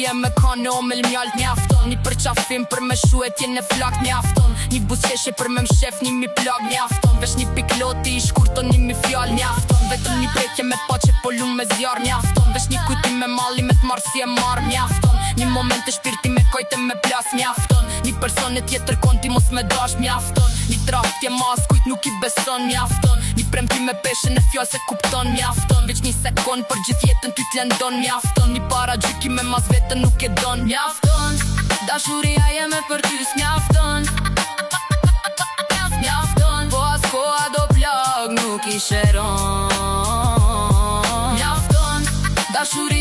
Si e me kane o me l'mjalt mjafton. Një përqafim për me shuet jen e flak mjafton. Një busqeshe për me mshef një mi plag mjafton. Vesh një pikloti i shkurton një mi fjall mjafton. Vetëm një prekje me pa që polun me zjar mjafton. Vesh një kujtim me mali me t'marr si e marr mjafton. Një moment e shpirti me kojte me plas mjafton. Një person e tjetër konti mos me dash mjafton. Një traftje mas kujt nuk i beson mjafton. Një premti me peshen e fjall se kupton mjafton. Veç një sekund për gjithë jetën ty t'lendon mjafton. Një para gjykime mas vetën nuk e don mjafton. Dashuria jeme për ty s'mjafton. Mjafton. Po as koha do plak nuk i sheron. Mjafton. Dashuria